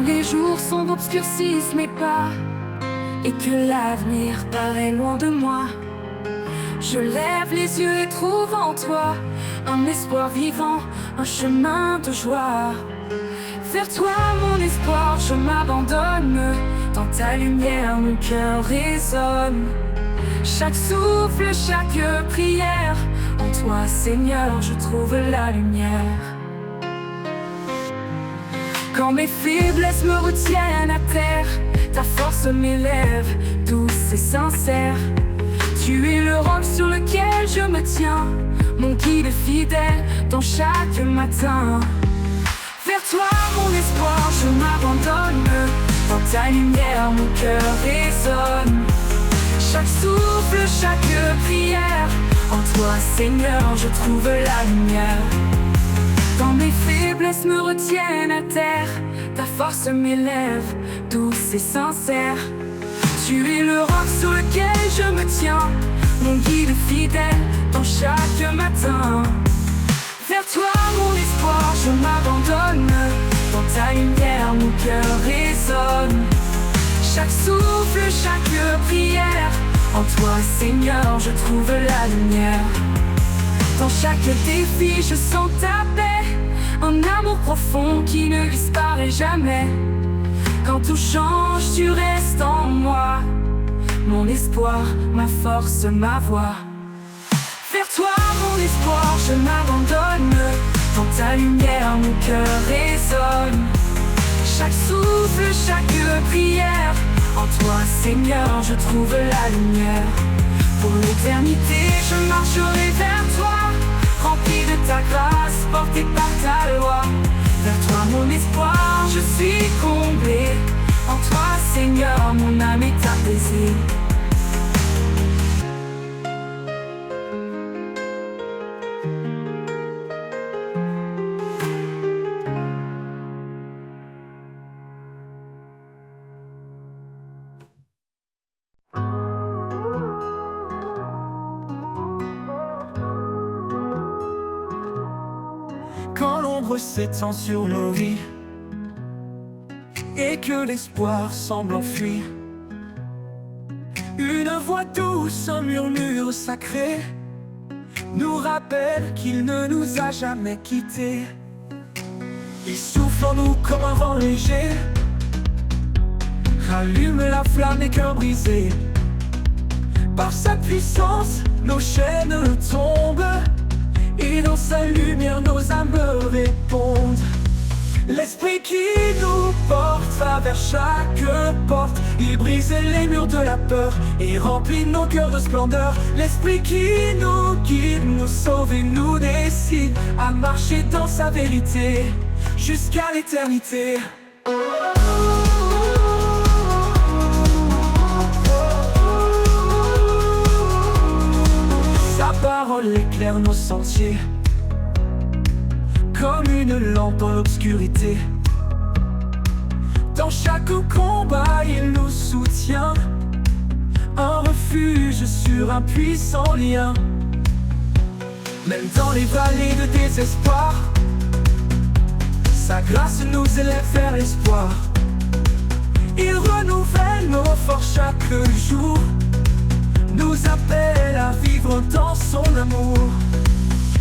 les jours sombres obscurcissent mes pas et que l'avenir paraît loin de moi, je lève les yeux et trouve en toi un espoir vivant, un chemin de joie. Vers toi mon espoir, je m'abandonne. Dans ta lumière mon cœur résonne. Chaque souffle, chaque prière, en toi Seigneur je trouve la lumière. Quand mes faiblesses me retiennent à terre, ta force m'élève, douce et sincère. Tu es le roc sur lequel je me tiens, mon guide fidèle dans chaque matin. Vers toi mon espoir, je m'abandonne. Dans ta lumière mon cœur résonne. Chaque souffle, chaque prière, en toi Seigneur je trouve la lumière. Quand mes faiblesses me retiennent à terre, ta force m'élève, douce et sincère. Tu es le roc sur lequel je me tiens, mon guide fidèle dans chaque matin. Vers toi mon espoir, je m'abandonne. Dans ta lumière mon cœur résonne. Chaque souffle, chaque prière, en toi Seigneur je trouve la lumière. Dans chaque défi je sens ta paix, un amour profond qui ne disparaît jamais. Quand tout change tu restes en moi, mon espoir, ma force, ma voix. Vers toi mon espoir je m'abandonne. Dans ta lumière mon cœur résonne. Chaque souffle, chaque prière, en toi Seigneur je trouve la lumière. Pour l'éternité je marcherai vers toi, rempli de ta grâce, porté par ta loi. Vers toi mon espoir, je suis comblé. En toi Seigneur mon âme est apaisée. Quand l'ombre s'étend sur nos vies et que l'espoir semble enfuir, une voix douce, un murmure sacré nous rappelle qu'il ne nous a jamais quittés. Il souffle en nous comme un vent léger, rallume la flamme des cœurs brisés. Par sa puissance, nos chaînes tombent, et dans sa lumière nos âmes répondent. L'esprit qui nous porte va vers chaque porte. Il brise les murs de la peur et remplit nos cœurs de splendeur. L'esprit qui nous guide, nous sauve et nous décide à marcher dans sa vérité jusqu'à l'éternité. Sa parole éclaire nos sentiers comme une lampe dans l'obscurité. Dans chaque combat il nous soutient, un refuge sur un puissant lien. Même dans les vallées de désespoir, sa grâce nous élève vers l'espoir. Il renouvelle nos forces chaque jour, nous appelle à vivre dans son amour.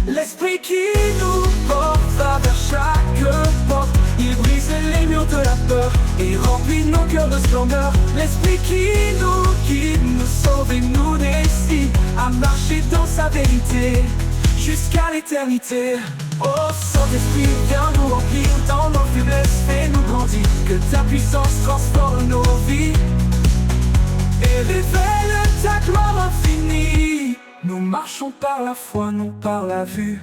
L'esprit qui nous porte va vers chaque porte. Il brise les murs de la peur et remplit nos cœurs de splendeur. L'esprit qui nous guide, nous sauve et nous décide à marcher dans sa vérité jusqu'à l'éternité. Oh Saint-Esprit, viens nous remplir dans nos faiblesses, fais-nous grandir. Que ta puissance transforme nos vies et révèle ta gloire infinie. Nous marchons par la foi, non par la vue,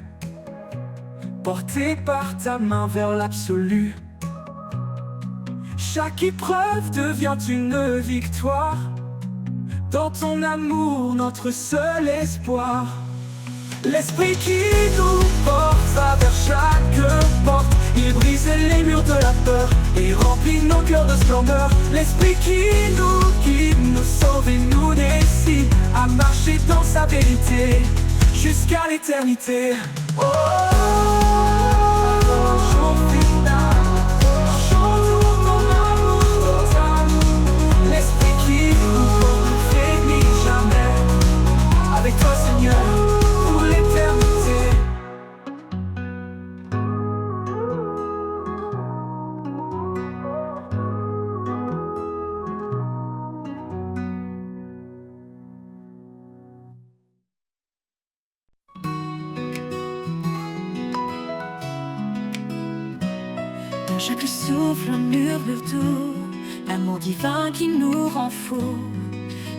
portés par ta main vers l'absolu. Chaque épreuve devient une victoire, dans ton amour notre seul espoir. L'esprit qui nous porte va vers chaque porte. Il brise les murs de la peur et remplit nos cœurs de splendeur. L'esprit qui nous guide, nous sauve et nous décide à marcher dans sa vérité jusqu'à l'éternité. Oh, jour final, chantons ton Chaque souffle un murmure doux, l'amour divin qui nous rend fous.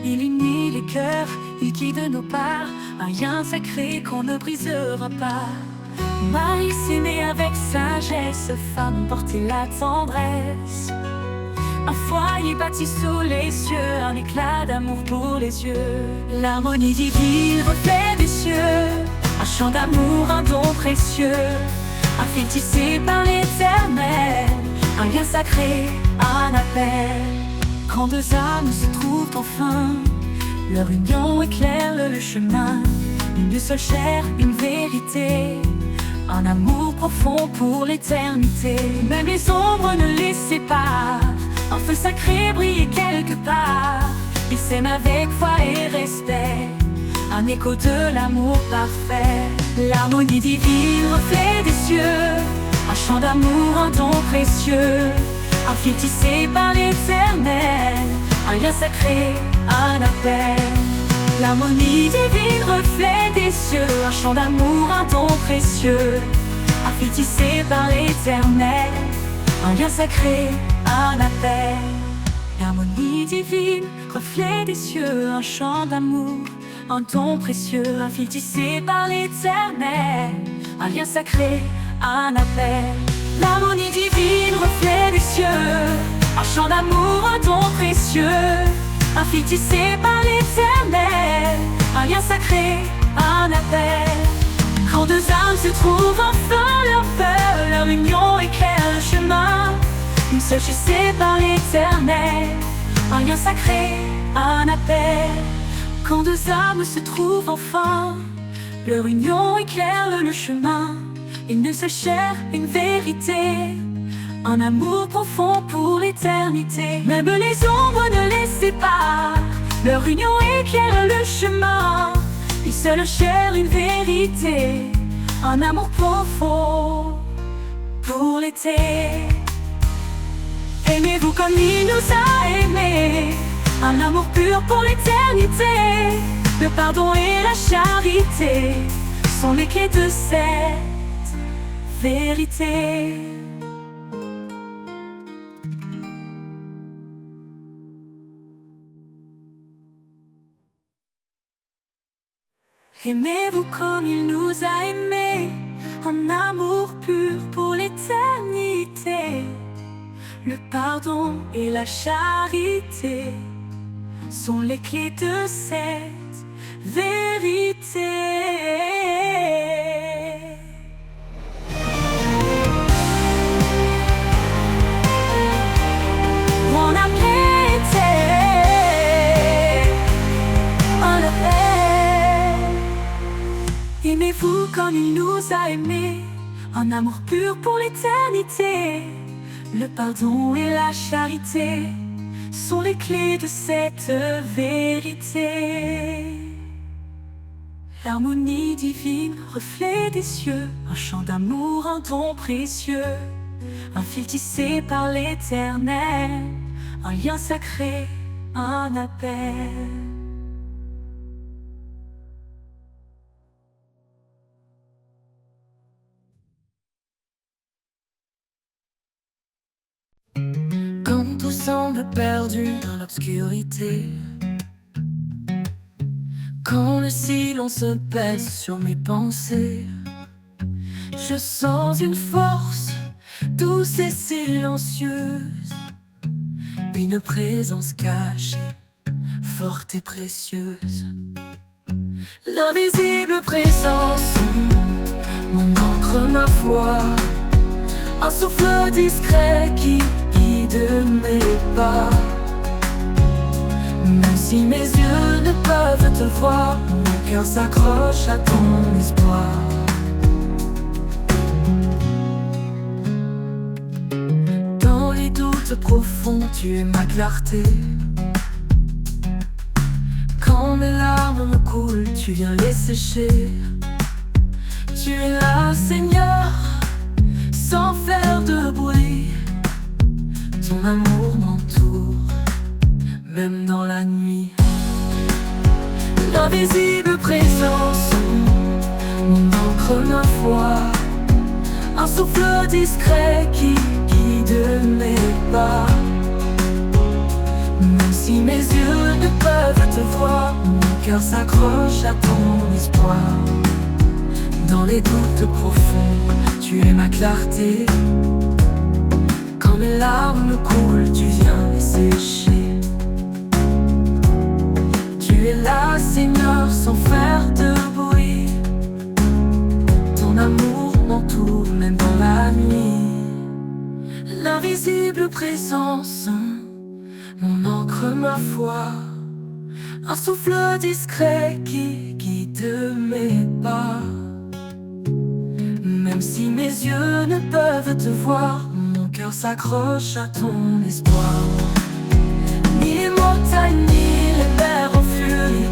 Il unit les cœurs, il guide nos pas, un lien sacré qu'on ne brisera pas. Maïs est né avec sagesse, femme portait la tendresse. Un foyer bâti sous les cieux, un éclat d'amour pour les yeux. L'harmonie divine, reflet des cieux, un chant d'amour, un don précieux. Un fil tissé par l'éternel, un lien sacré, un appel. Quand deux âmes se trouvent enfin, leur union éclaire le chemin. Une seule chair, une vérité, un amour profond pour l'éternité. Même les ombres ne les séparent, un feu sacré brille quelque part. Ils s'aiment avec foi et respect, un écho de l'amour parfait. L'harmonie divine, reflet des cieux, un chant d'amour, un don précieux. Un fil tissé par l'éternel, un lien sacré, un appel. L'harmonie divine, reflet des cieux, un chant d'amour, un don précieux. Un fil tissé par l'éternel, un lien sacré, un appel. L'harmonie divine, reflet des cieux, un chant d'amour, un don précieux. Un fil tissé par l'éternel, un lien sacré, un appel. L'harmonie divine, reflet des cieux, un chant d'amour, un don précieux. Un fil tissé par l'éternel, un lien sacré, un appel. Quand deux âmes se trouvent enfin, leur peur, leur union éclaire le chemin. Une seule tissée par l'éternel, un lien sacré, un appel. Quand deux âmes se trouvent enfin, leur union éclaire le chemin. Une seule chair, une vérité, un amour profond pour l'éternité. Même les ombres ne les séparent, leur union éclaire le chemin. Une seule chair, une vérité, un amour profond pour l'été. Aimez-vous comme il nous a aimés, un amour pur pour l'éternité. Le pardon et la charité sont les clés de cette vérité. Aimez-vous comme il nous a aimés, un amour pur pour l'éternité. Le pardon et la charité sont les clés de cette vérité. On a prêté un appel. Aimez-vous comme il nous a aimés, un amour pur pour l'éternité. Le pardon et la charité sont les clés de cette vérité. L'harmonie divine, reflet des cieux, un chant d'amour, un don précieux. Un fil tissé par l'éternel, un lien sacré, un appel. Quand tout semble perdu dans l'obscurité, quand le silence pèse sur mes pensées, je sens une force douce et silencieuse, une présence cachée, forte et précieuse. L'invisible présence, mon encre, ma foi, un souffle discret qui guide mes pas. Même si mes yeux ne peuvent te voir, mon cœur s'accroche à ton espoir. Dans les doutes profonds, tu es ma clarté. Quand mes larmes me coulent, tu viens les sécher. Tu es là, Seigneur, sans faire de bruit. Ton amour m'entoure, même dans la nuit. L'invisible présence, mon encre, ma foi, un souffle discret qui guide de mes pas. Même si mes yeux ne peuvent te voir, mon cœur s'accroche à ton espoir. Dans les doutes profonds, tu es ma clarté. Quand mes larmes coulent, tu viens les sécher. Tu es là, Seigneur, sans faire de bruit. Ton amour m'entoure, même dans la nuit. L'invisible présence, mon encre, ma foi. Un souffle discret qui guide mes pas. Même si mes yeux ne peuvent te voir, mon cœur s'accroche à ton espoir. Ni les montagnes, ni les mers en furie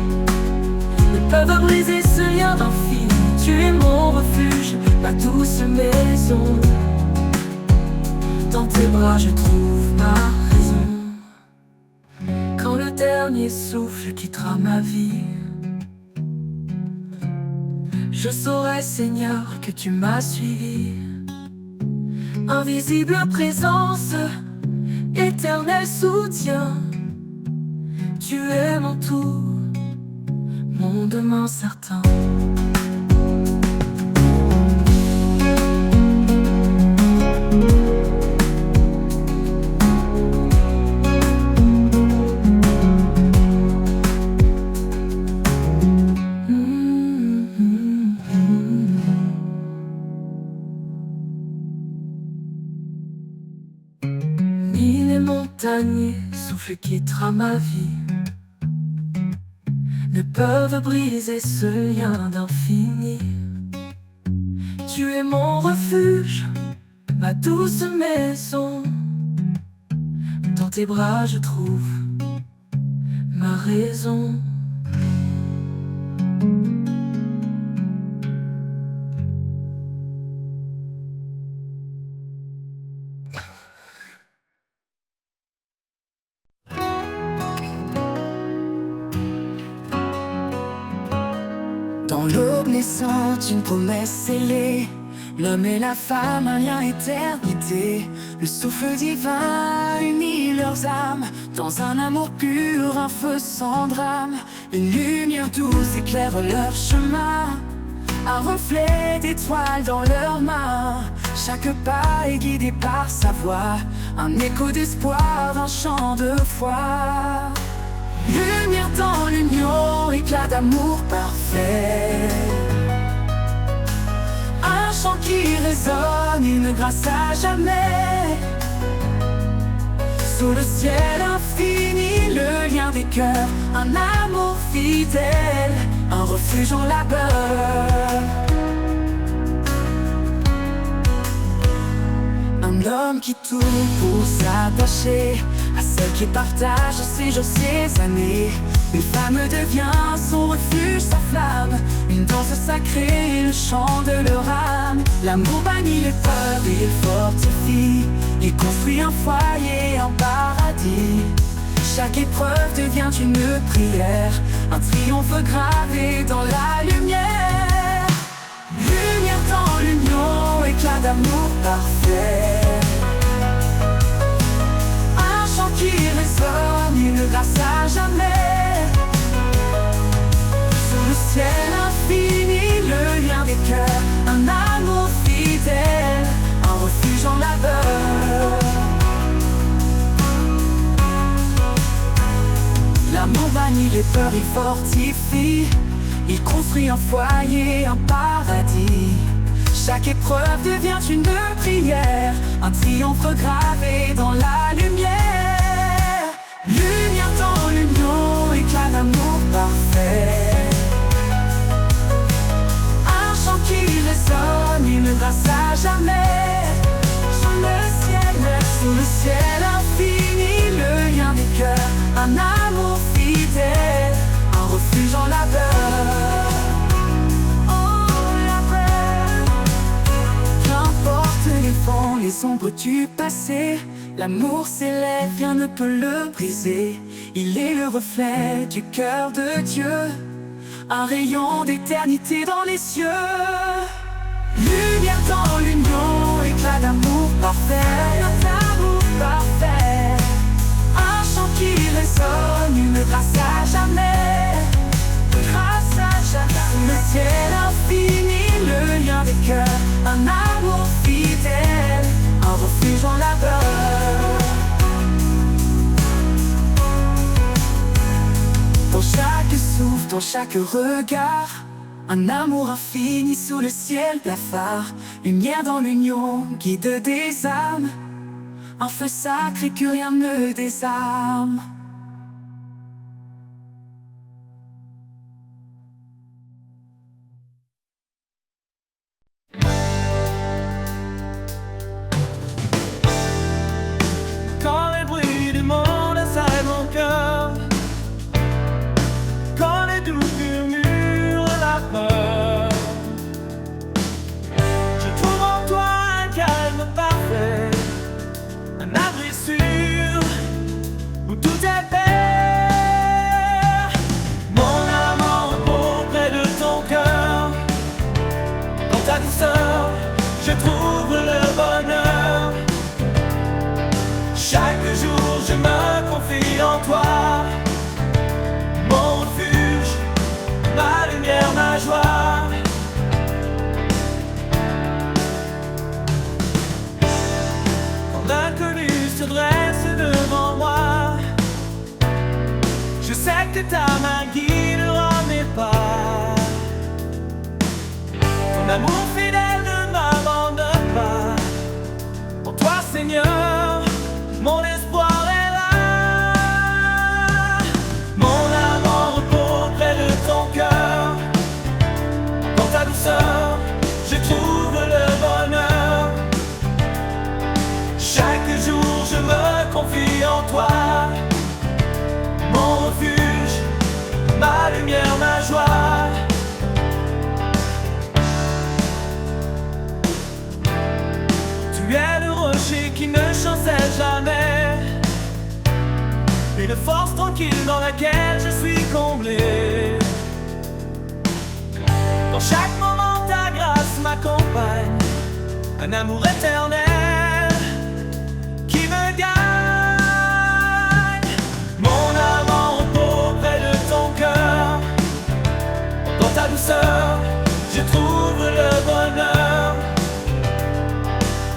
ne peuvent briser ce lien d'infini. Tu es mon refuge, ma douce maison. Dans tes bras je trouve ma raison. Quand le dernier souffle quittera ma vie, je saurai, Seigneur, que tu m'as suivi. Invisible présence, éternel soutien. Tu es mon tout, mon demain certain. Souffle quittera ma vie, ne peuvent briser ce lien d'infini. Tu es mon refuge, ma douce maison. Dans tes bras je trouve ma raison. Dans l'aube naissante, une promesse scellée. L'homme et la femme, un lien éternité. Le souffle divin unit leurs âmes. Dans un amour pur, un feu sans drame. Une lumière douce éclaire leur chemin. Un reflet d'étoiles dans leurs mains. Chaque pas est guidé par sa voix. Un écho d'espoir, un chant de foi. Lumière dans l'union, éclat d'amour parfait. Un chant qui résonne, une grâce à jamais. Sous le ciel infini, le lien des cœurs. Un amour fidèle, un refuge en labeur. Un homme qui tout pour s'attacher à celle qui partage ses jours, ses années. Une femme devient son refuge, sa flamme. Une danse sacrée, le chant de leur âme. L'amour bannit les peurs, il fortifie. Il construit un foyer, un paradis. Chaque épreuve devient une prière. Un triomphe gravé dans la lumière. Lumière dans l'union, éclat d'amour parfait. Qui résonne, une grâce à jamais. Sous le ciel infini, le lien des cœurs. Un amour fidèle, un refuge en labeur. L'amour bannit les peurs, il fortifie. Il construit un foyer, un paradis. Chaque épreuve devient une prière. Un triomphe gravé dans la lumière. Lumière dans l'union, éclat d'amour parfait. Un chant qui résonne, une grâce à jamais. Sous le ciel infini, le lien des cœurs. Un amour fidèle, un refuge en labeur. Oh, labeur. Qu'importe les vents, les ombres du passé. L'amour s'élève, rien ne peut le briser. Il est le reflet du cœur de Dieu. Un rayon d'éternité dans les cieux. Lumière dans l'union, éclat d'amour parfait. personne, une grâce à jamais. Grâce à jamais. Sous le ciel infini, le lien des cœurs, un amour fidèle, un refuge en labeur. Dans chaque souffle, dans chaque regard, un amour infini sous le ciel blafard. Lumière dans l'union, guide des âmes, un feu sacré que rien ne désarme. Quand les bruits du monde assaillent mon cœur, quand les doux murmurent la peur, je trouve en toi un calme parfait, un abri sûr où tout est paix. Mon âme repos près de ton cœur, dans ta douceur, je trouve le bonheur. Chaque jour je me confie en toi, mon refuge, ma lumière, ma joie. Quand l'inconnu se dresse devant moi, je sais que ta main guidera mes pas. Ton amour fidèle ne m'abandonne pas. Pour toi Seigneur, mon espoir est là. Mon âme en repos près de ton cœur, dans ta douceur, je trouve le bonheur. Chaque jour je me confie en toi, mon refuge, ma lumière, ma joie. Tu es le rocher qui ne chancelle jamais, une force tranquille dans laquelle je suis comblé. Dans chaque moment ta grâce m'accompagne, un amour éternel qui me gagne. Mon âme en repos près de ton cœur, dans ta douceur, je trouve le bonheur.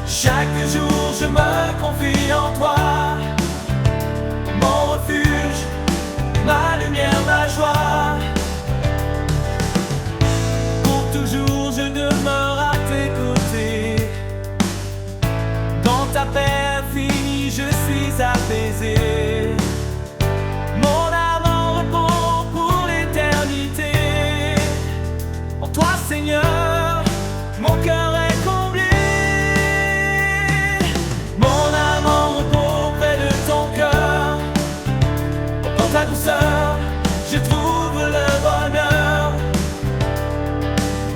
Chaque jour je me confie en toi, mon refuge, ma lumière, ma joie. Pour toujours je demeure à tes côtés, dans ta paix infinie je suis apaisé. Mon âme en repos pour l'éternité, en toi Seigneur, mon cœur est comblé. Ta douceur, je trouve le bonheur.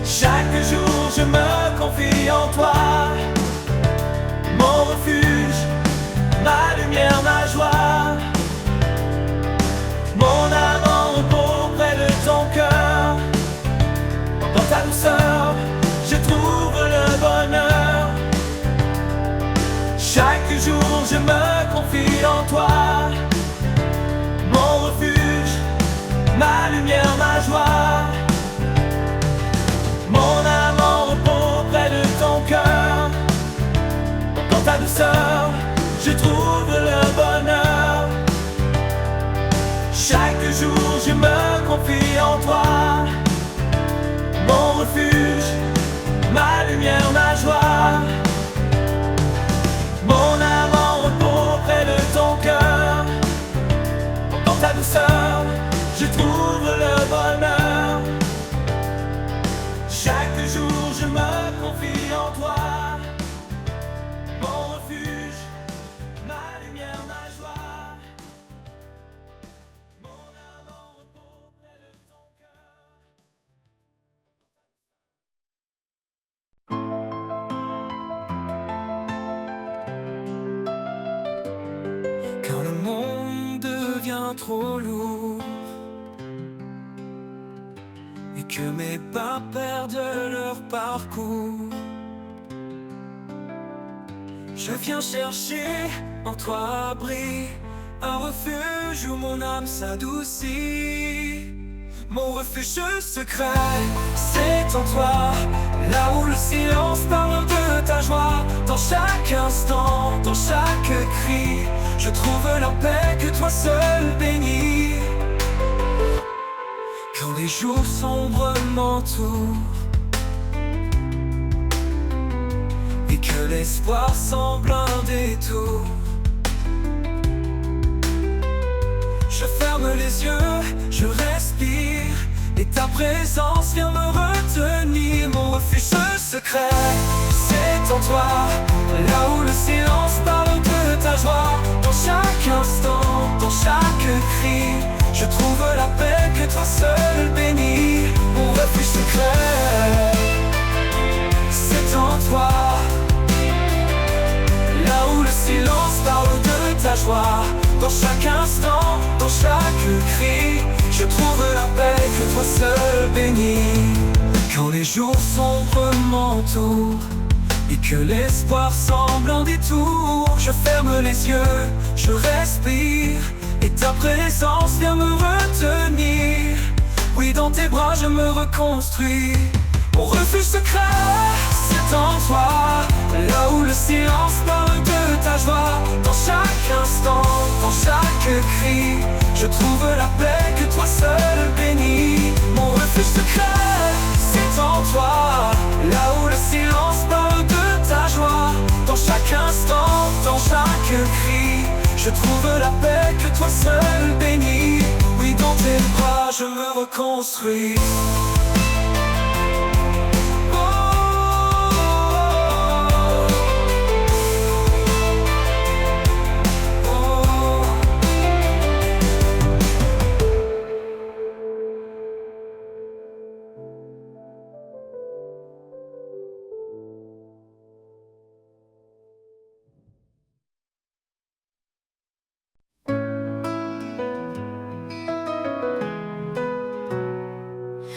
Chaque jour je me confie en toi, mon refuge, ma lumière, ma joie. Mon âme en repos près de ton cœur, dans ta douceur, je trouve le bonheur. Chaque jour je me confie en toi, mon refuge, ma lumière, ma joie. Mon âme en repos près de ton cœur, dans ta douceur, je trouve le bonheur. Chaque jour je me confie en toi, mon refuge, ma lumière, ma joie. Mon âme en repos près de ton cœur, dans ta douceur, je trouve le bonheur. Chaque jour je me confie en toi, mon refuge, ma lumière, ma joie. Mon âme en repos près de ton cœur. Quand le monde devient trop lourd et que mes pas perdent leur parcours, je viens chercher en toi abri, Un refuge où mon âme s'adoucit. Mon refuge secret, c'est en toi. Là où le silence parle de ta joie. Dans chaque instant, dans chaque cri, je trouve la paix que toi seul bénis. Quand les jours sombres m'entourent et que l'espoir semble un détour, je ferme les yeux, je respire, et ta présence vient me retenir. Mon refuge secret, c'est en toi. Là où le silence parle de ta joie. Dans chaque instant, dans chaque cri, je trouve la paix que toi seul bénis. Mon refuge secret, c'est en toi. Là où le silence parle de ta joie. Dans chaque instant, dans chaque cri, je trouve la paix que toi seul bénis. Quand les jours sombres m'entourent et que l'espoir semble un détour, je ferme les yeux, je respire, et ta présence vient me retenir. Oui, dans tes bras je me reconstruis. Mon refuge secret, c'est en toi. Là où le silence parle de ta joie. Dans chaque instant, dans chaque cri, je trouve la paix que toi seul bénis. Mon refuge secret, c'est en toi. Là où le silence parle de ta joie. Dans chaque instant, dans chaque cri, je trouve la paix que toi seul bénis. Oui, dans tes bras je me reconstruis.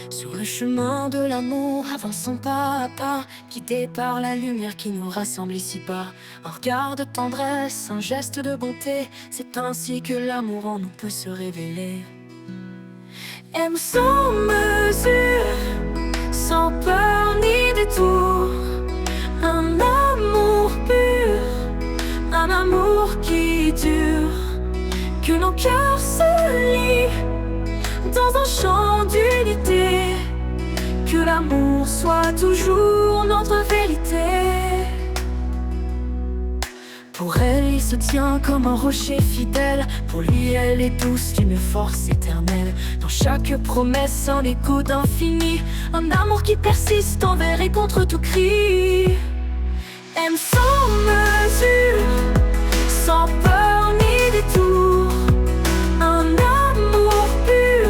Sur le chemin de l'amour, avançons pas à pas, guidés par la lumière qui nous rassemble ici-bas. Un regard de tendresse, un geste de bonté, c'est ainsi que l'amour en nous peut se révéler. Aime sans mesure, sans peur ni détour, un amour pur, un amour qui dure, que nos cœurs se lient dans un chant d'unité, que l'amour soit toujours notre vérité. Pour elle, il se tient comme un rocher fidèle. Pour lui, elle est douce d'une force éternelle. Dans chaque promesse, un écho d'infini, un amour qui persiste envers et contre tout cri. Aime sans mesure, sans peur ni détour, un amour pur,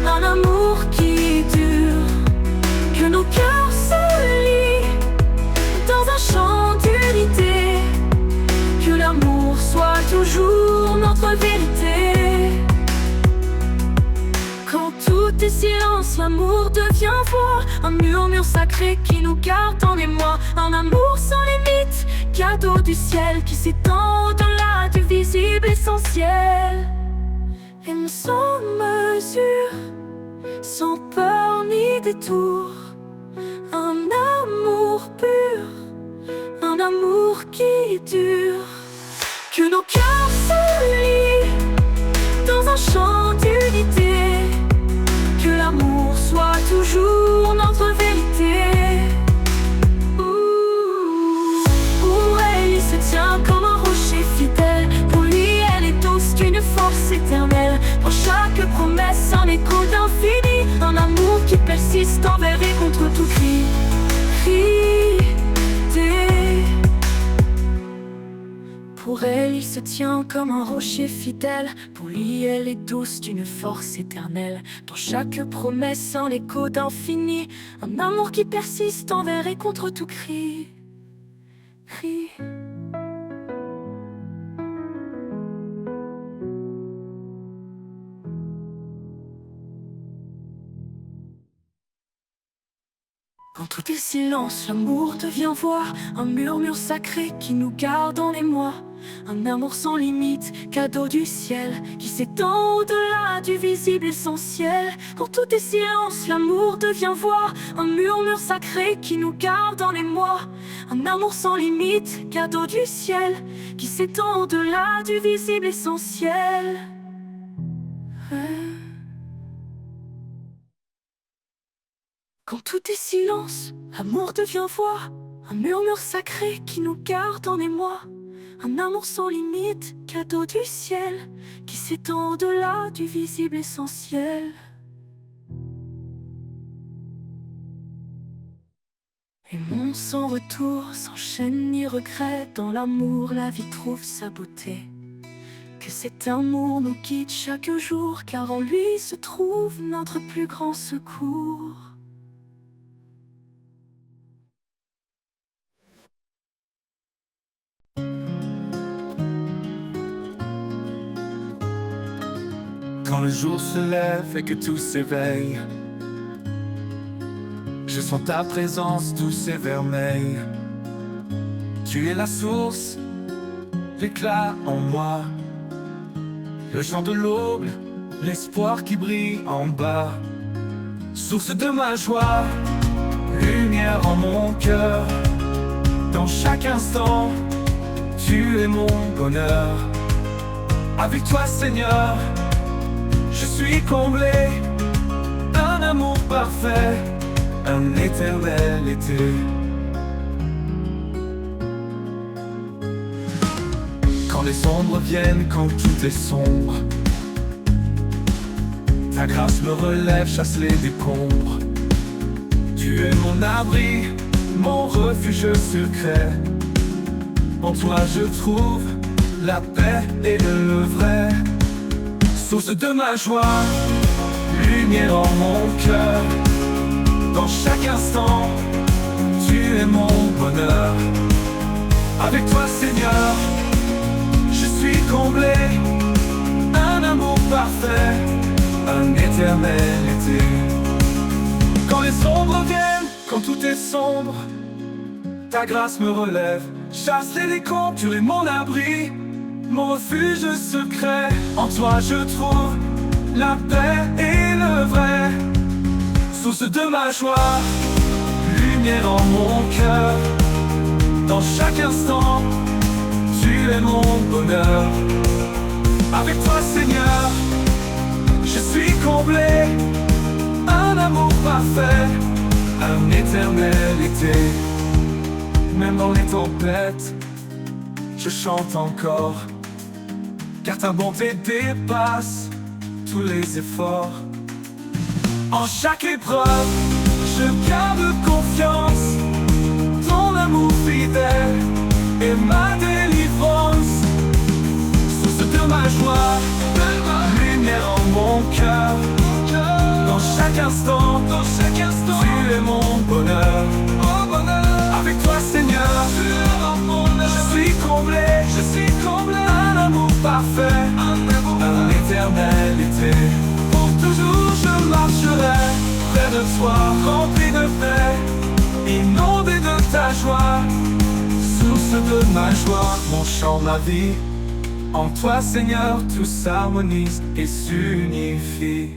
un amour qui dure, que nos cœurs se lient dans un chant d'unité, que l'amour soit toujours notre vérité. Quand tout est silence, l'amour devient voix, un murmure sacré qui nous garde en émoi. Un amour sans limite, cadeau du ciel qui s'étend au-delà du visible essentiel. Aime sans mesure, sans peur ni détour, un amour pur, un amour qui dure, que nos cœurs se lient dans un chant d'unité, que l'amour soit toujours notre vérité. Pour elle, il se tient comme un rocher fidèle. Pour lui, elle est douce d'une force éternelle. Pour chaque promesse, un écho d'infini, un amour qui persiste envers et contre tout cri. Pour elle, il se tient comme un rocher fidèle. Pour lui, elle est douce d'une force éternelle. Dans chaque promesse, un écho d'infini, un amour qui persiste envers et contre tout cri. Quand tout est silence, l'amour devient voix, un murmure sacré qui nous garde en émoi. Un amour sans limite, cadeau du ciel, qui s'étend au-delà du visible essentiel. Quand tout est silence, l'amour devient voix, un murmure sacré qui nous garde en émoi. Un amour sans limite, cadeau du ciel, qui s'étend au-delà du visible essentiel. Quand tout est silence, l'amour devient voix, un murmure sacré qui nous garde en émoi. Un amour sans limite, cadeau du ciel, qui s'étend au-delà du visible essentiel. Aimons sans retour, sans chaîne ni regret. Dans l'amour, la vie trouve sa beauté. Que cet amour nous guide chaque jour, car en lui se trouve notre plus grand secours. Quand le jour se lève et que tout s'éveille, je sens ta présence douce et vermeille. Tu es la source, l'éclat en moi, le chant de l'aube, l'espoir qui brille en bas. Source de ma joie, lumière en mon cœur. Dans chaque instant, tu es mon bonheur. Avec toi, Seigneur, je suis comblé, un amour parfait, un éternel été. Quand les ombres viennent, quand tout est sombre, ta grâce me relève, chasse les décombres. Tu es mon abri, mon refuge secret. En toi je trouve la paix et le vrai. Source de ma joie, lumière en mon cœur. Dans chaque instant, tu es mon bonheur. Avec toi, Seigneur, je suis comblé, un amour parfait, un éternel été. Quand les ombres viennent, quand tout est sombre, ta grâce me relève, chasse les décombres, tu es mon abri, mon refuge secret. En toi je trouve la paix et le vrai. Source de ma joie, lumière en mon cœur. Dans chaque instant, tu es mon bonheur. Avec toi, Seigneur, je suis comblé, un amour parfait, un éternel été. Même dans les tempêtes, je chante encore, car ta bonté dépasse tous les efforts. En chaque épreuve, je garde confiance, ton amour fidèle est ma délivrance. Source de ma joie, lumière en mon cœur. Dans chaque instant, tu es mon bonheur. Avec toi, Seigneur, je suis comblé, un amour parfait, un éternel été. Pour toujours je marcherai près de toi, rempli de paix, inondé de ta joie. Source de ma joie, mon chant, ma vie. En toi, Seigneur, tout s'harmonise et s'unifie.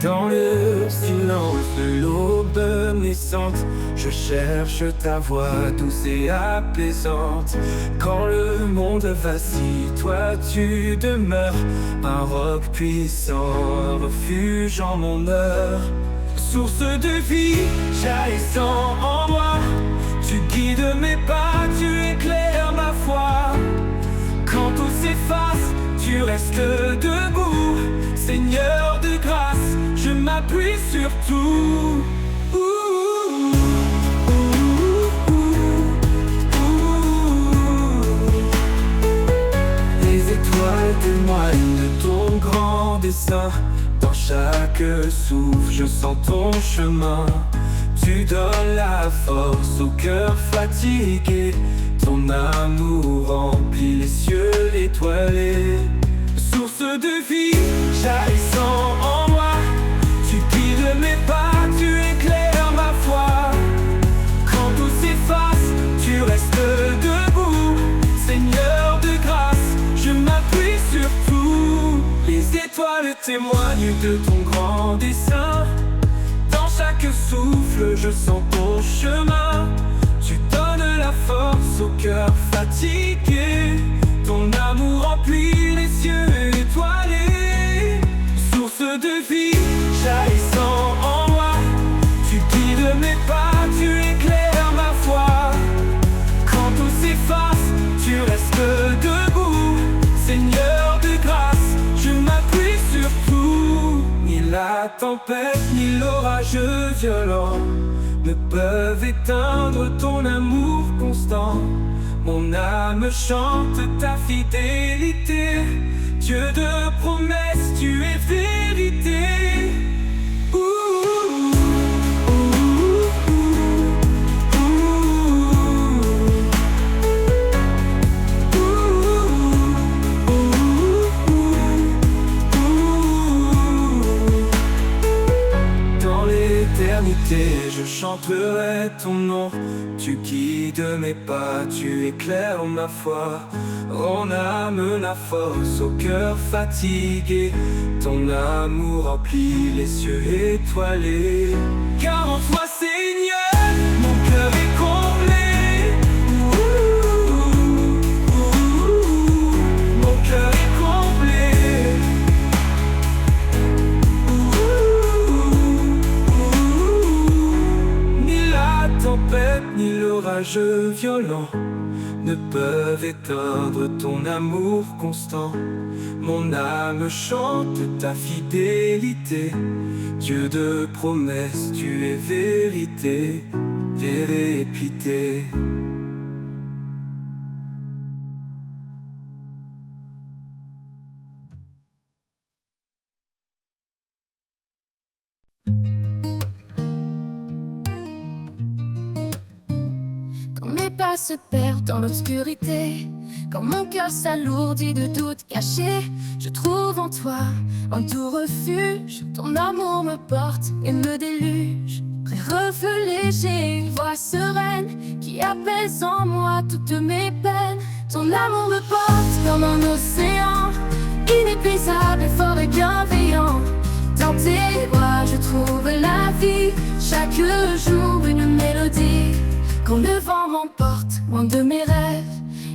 Dans le silence de l'aube naissante, je cherche ta voix douce et apaisante. Quand le monde vacille, toi tu demeures, un roc puissant, refuge en mon heure. Source de vie, jaillissant en moi, tu guides mes pas, tu éclaires ma foi. Quand tout s'efface, tu restes debout, Seigneur de grâce, je m'appuie sur tout. Les étoiles témoignent de ton grand dessein. Dans chaque souffle, je sens ton chemin. Tu donnes la force au cœur fatigué, Ton amour remplit les cieux étoilés. Source de vie, jaillissant en moi, tu guides mes pas, tu éclaires ma foi. Quand tout s'efface, tu restes debout. Seigneur de grâce, je m'appuie sur tout. Les étoiles témoignent de ton grand dessein. Dans chaque souffle, je sens ton chemin. Tu donnes la force au cœur fatigué. Ton amour remplit les cieux étoilés. Source de vie, jaillissant en moi, tu guides mes pas, tu éclaires ma foi. Quand tout s'efface, tu restes debout. Seigneur de grâce, je m'appuie sur tout. Ni la tempête, ni l'orage violent ne peuvent éteindre ton amour constant. Mon âme chante ta fidélité. Dieu de promesses, tu es vérité. Ouh, ouh, ouh, ouh, ouh. Dans l'éternité, je chanterai ton nom. Tu guides mes pas, tu éclaires ma foi. Ton âme la force au cœur fatigué. Ton amour remplit les cieux étoilés. Car en toi, Seigneur, mon cœur est comblé. Ouh, ouh, ouh, mon cœur est comblé. Ni la tempête, ni l'orage violent ne peuvent éteindre ton amour constant. Mon âme chante ta fidélité. Dieu de promesses, tu es vérité, vérité. Quand mes pas se perdent dans l'obscurité, quand mon cœur s'alourdit de doutes cachés, je trouve en toi un doux refuge. Ton amour me porte et me déluge. Près reflet léger, une voix sereine qui apaise en moi toutes mes peines. Ton amour me porte comme un océan, inépuisable, fort et bienveillant. Dans tes bras je trouve la vie, chaque jour une mélodie. Quand le vent m'emporte loin de mes rêves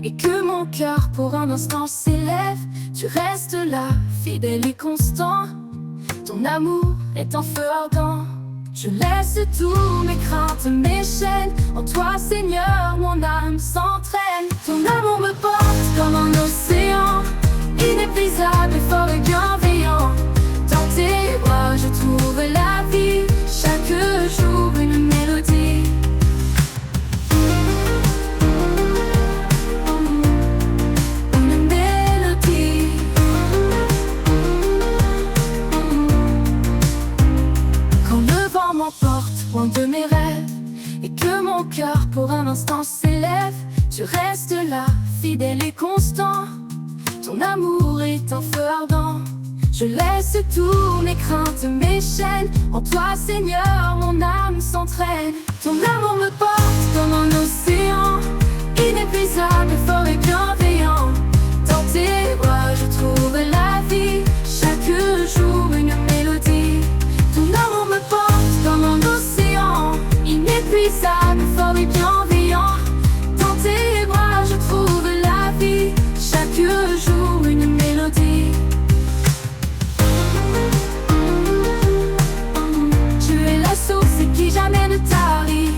et que mon cœur pour un instant s'élève, tu restes là, fidèle et constant. Ton amour est un feu ardent. Je laisse tous mes craintes, mes chaînes. En toi, Seigneur, mon âme s'entraîne. Ton amour me porte comme un océan, inépuisable, fort et bienveillant. Dans tes bras, je trouve la vie, chaque jour une mélodie. Loin de mes rêves et que mon cœur pour un instant s'élève, tu restes là, fidèle et constant. Ton amour est un feu ardent. Je laisse tous mes craintes, mes chaînes. En toi, Seigneur, mon âme s'entraîne. Ton amour me porte comme un océan, inépuisable, fort et bienveillant. Dans tes bras, je trouve la vie, chaque jour une mélodie. Ton amour me porte comme un océan, inépuisable, fort et bienveillant. Dans tes bras, je trouve la vie, chaque jour une mélodie. Tu es la source qui jamais ne tarit,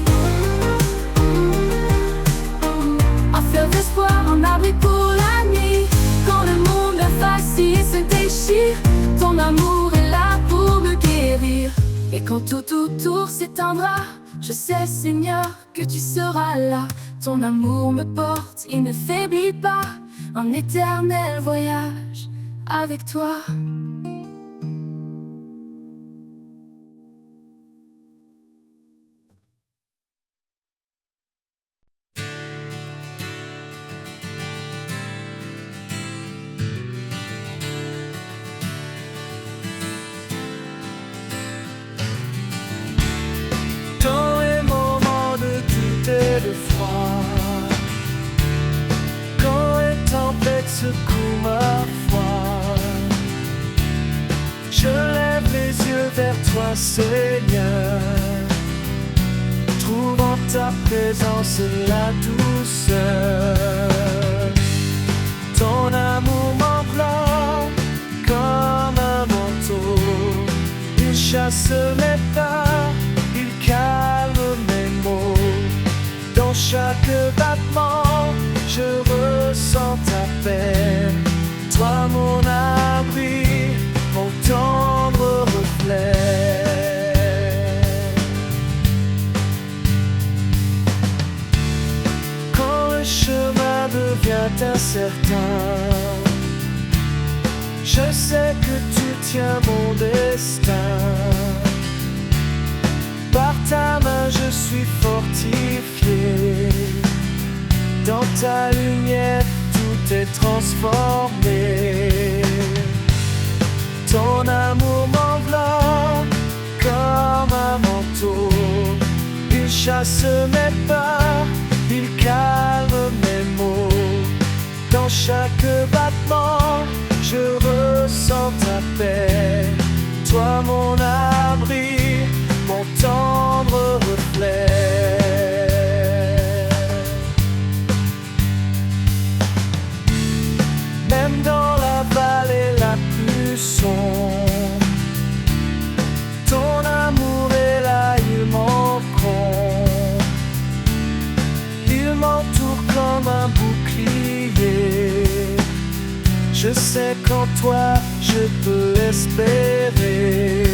un fleuve d'espoir, un abri pour la nuit. Quand le monde vacille, se déchire, ton amour est là pour me guérir. Et quand tout autour s'éteindra, je sais, Seigneur, que tu seras là. Ton amour me porte, il ne faiblit pas. Un éternel voyage avec toi. secoue ma foi. Je lève les yeux vers toi, Seigneur, trouve en ta présence la douceur. Ton amour m'enveloppe comme un manteau. Il chasse mes peurs, il calme mes maux. Dans chaque battement, je ressens ta paix. Toi mon abri, mon tendre reflet. Quand le chemin devient incertain, je sais que tu tiens mon destin. Par ta main je suis fortifié. Dans ta lumière tout est transformé. Ton amour m'enveloppe comme un manteau. Il chasse mes peurs, il calme mes maux. Dans chaque battement, je ressens ta paix. Toi mon abri, mon tendre reflet. Même dans la vallée la plus sombre, ton amour est là, il m'encombre. Il m'entoure comme un bouclier. Je sais qu'en toi je peux espérer.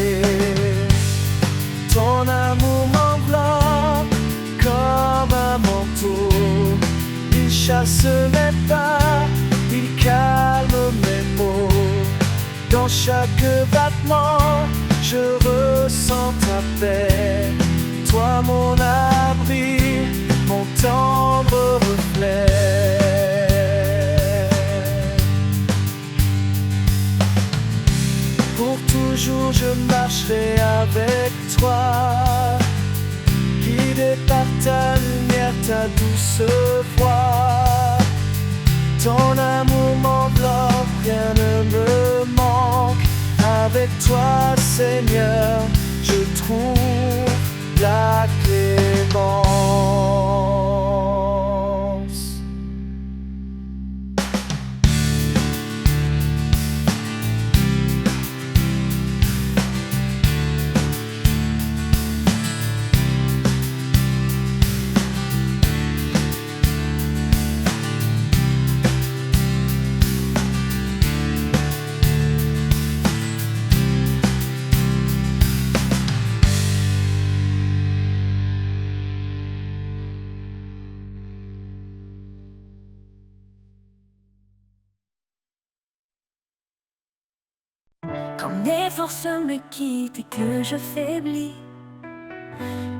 Ton amour m'enveloppe comme un manteau. Il chasse mes peurs, il calme mes maux. Dans chaque battement, je ressens ta paix. Toi mon abri, mon tendre reflet. Pour toujours je marcherai avec toi, guidé par ta lumière, ta douce voix. Ton amour m'enveloppe, rien ne me manque. Avec toi, Seigneur, je trouve la clémence. Quand mes forces me quittent et que je faiblis,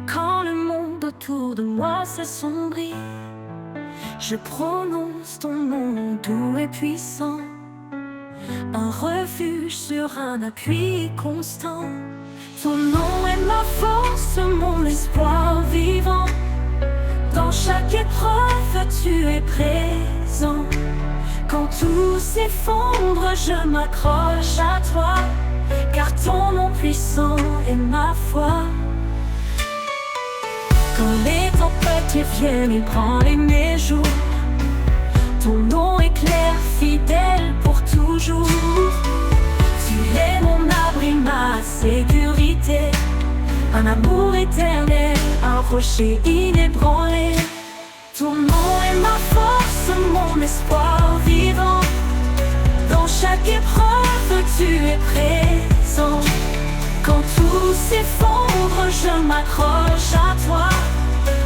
quand le monde autour de moi s'assombrit, je prononce ton nom doux et puissant, un refuge sur un appui constant. Ton nom est ma force, mon espoir vivant. Dans chaque épreuve, tu es présent. Quand tout s'effondre, je m'accroche à toi, car ton nom puissant est ma foi. Quand les tempêtes viennent ébranler mes jours, ton nom est clair, fidèle pour toujours. Tu es mon abri, ma sécurité, un amour éternel, un rocher inébranlé. Ton nom est ma force, mon espoir vivant. Dans chaque épreuve, tu es présent. Quand tout s'effondre, je m'accroche à toi,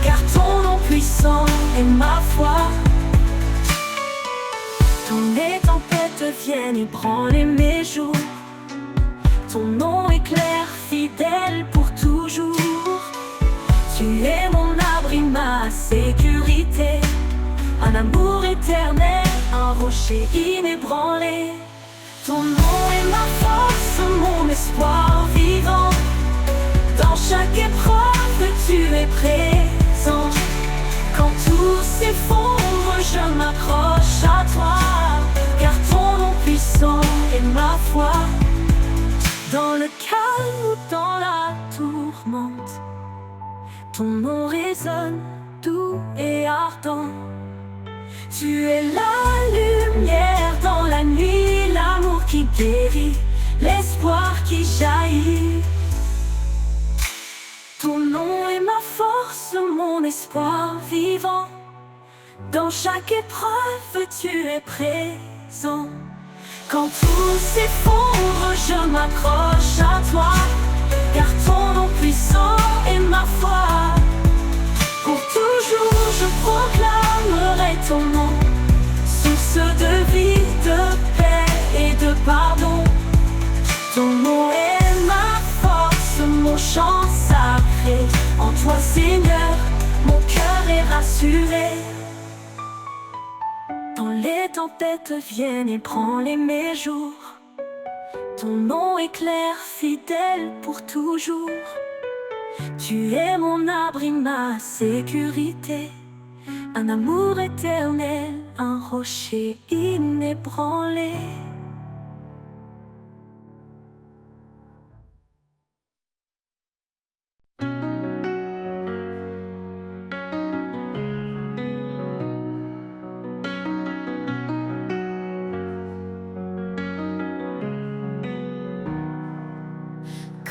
car ton nom puissant est ma foi. Quand les tempêtes viennent ébranler mes jours, ton nom est clair, fidèle pour toujours. Tu es mon abri, ma sécurité, un amour éternel, un rocher inébranlé. Ton nom est ma force, mon espoir vivant. Dans chaque épreuve, tu es présent. Quand tout s'effondre, je m'accroche à toi, Ton nom résonne doux et ardent. Tu es la lumière dans la nuit, l'amour qui guérit, l'espoir qui jaillit. Ton nom est ma force, mon espoir vivant. Dans chaque épreuve, tu es présent. Quand tout s'effondre, je m'accroche à toi, car ton nom puissant est ma foi. Pour toujours, je proclamerai ton nom, source de vie, de paix et de pardon. Ton nom est ma force, mon chant sacré. En toi, Seigneur, mon cœur est rassuré. Quand les tempêtes viennent et branlent mes jours, ton nom est clair, fidèle pour toujours. Tu es mon abri, ma sécurité, un amour éternel, un rocher inébranlé.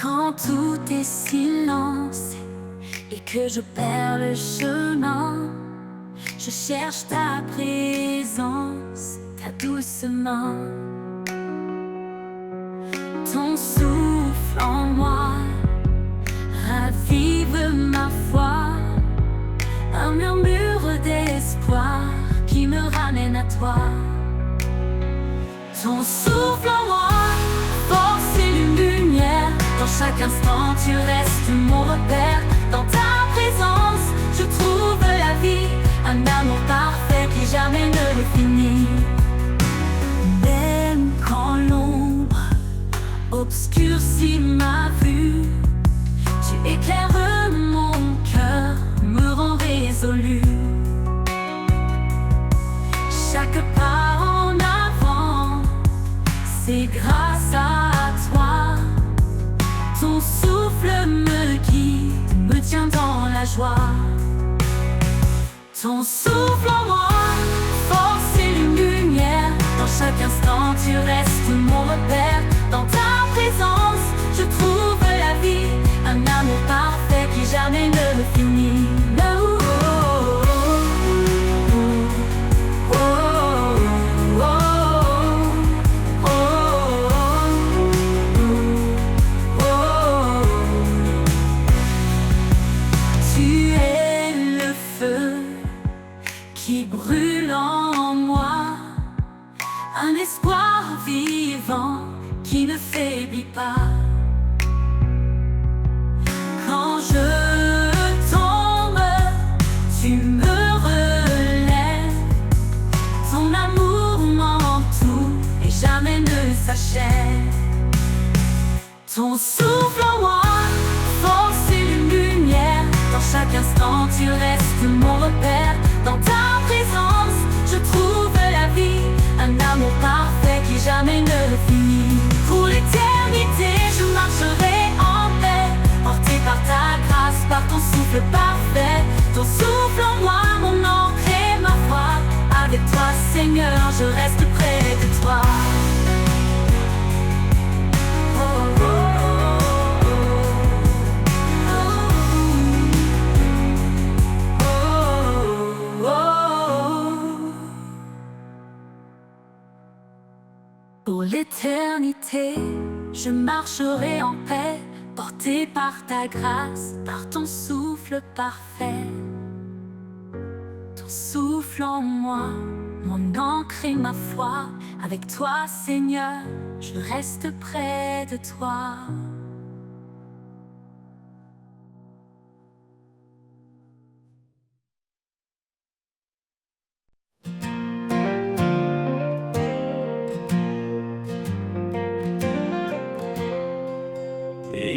Quand tout est silence et que je perds le chemin, je cherche ta présence, ta douce main. Ton souffle en moi ravive ma foi, un murmure d'espoir qui me ramène à toi. Ton souffle en moi, force et lumière. Dans chaque instant, tu restes mon repère. Dans ta présence, je trouve la vie, un amour parfait qui jamais ne le finit. Même quand l'ombre obscurcit ma vue, tu éclaires mon cœur, me rends résolu. Chaque pas en avant, c'est grâce à toi. Ton souffle me guide, me tient dans la joie. Ton souffle en moi, force et lumière. Dans chaque instant, tu restes mon repère. Dans ta présence, je trouve la vie, un amour parfait qui jamais ne finit. Qui brûle en moi, un espoir vivant qui ne faiblit pas. Quand je tombe, tu me relèves. Ton amour m'entoure et jamais ne s'achève. Ton souffle en moi, force et lumière. Dans chaque instant, tu restes mon repère. Dans ta présence, je trouve la vie, un amour parfait qui jamais ne finit. Pour l'éternité, je marcherai en paix, porté par ta grâce, par ton souffle parfait. Ton souffle en moi, mon encre et ma foi. Avec toi, Seigneur, je reste près de toi. Pour l'éternité, je marcherai en paix, porté par ta grâce, par ton souffle parfait. Ton souffle en moi, mon encre et ma foi. Avec toi, Seigneur, je reste près de toi.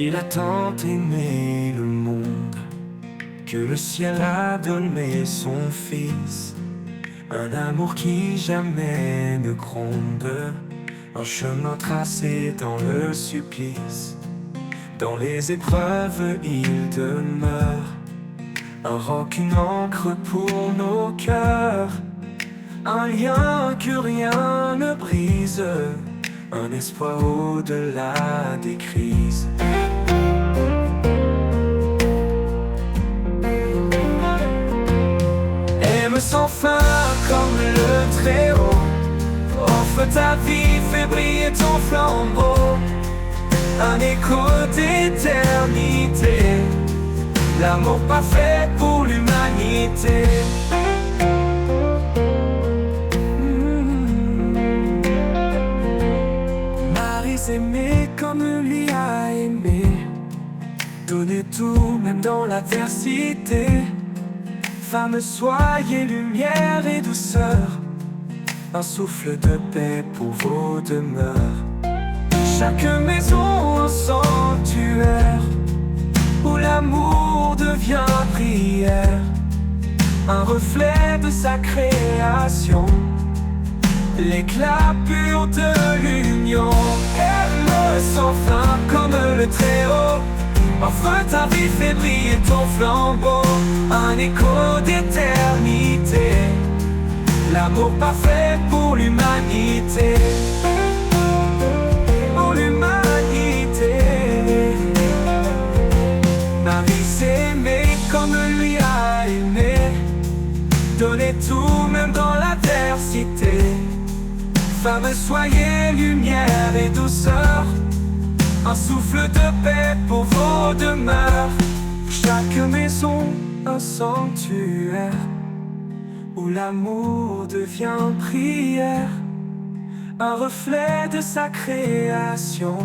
Il a tant aimé le monde que le ciel a donné son Fils. Un amour qui jamais ne gronde, un chemin tracé dans le supplice. Dans les épreuves il demeure, Un roc, une encre pour nos cœurs, un lien que rien ne brise, un espoir au-delà des crises. Aime sans fin comme le Très-Haut, offre ta vie, fais briller ton flambeau, un écho d'éternité, l'amour parfait pour l'humanité. Marie s'aimait comme lui a aimé, donner tout même dans l'adversité. Femme, soyez lumière et douceur, un souffle de paix pour vos demeures. Chaque maison un sanctuaire, où l'amour devient prière, un reflet de sa création, l'éclat pur de l'union. Aime sans fin comme le Très-Haut, offre ta vie, fais briller ton flambeau, un écho d'éternité, l'amour parfait pour l'humanité. Pour l'humanité. Marie s'aimait comme lui a aimé, donner tout même dans l'adversité. Femme, soyez lumière et douceur, un souffle de paix pour vos demeures. Chaque maison un sanctuaire, où l'amour devient prière, un reflet de sa création,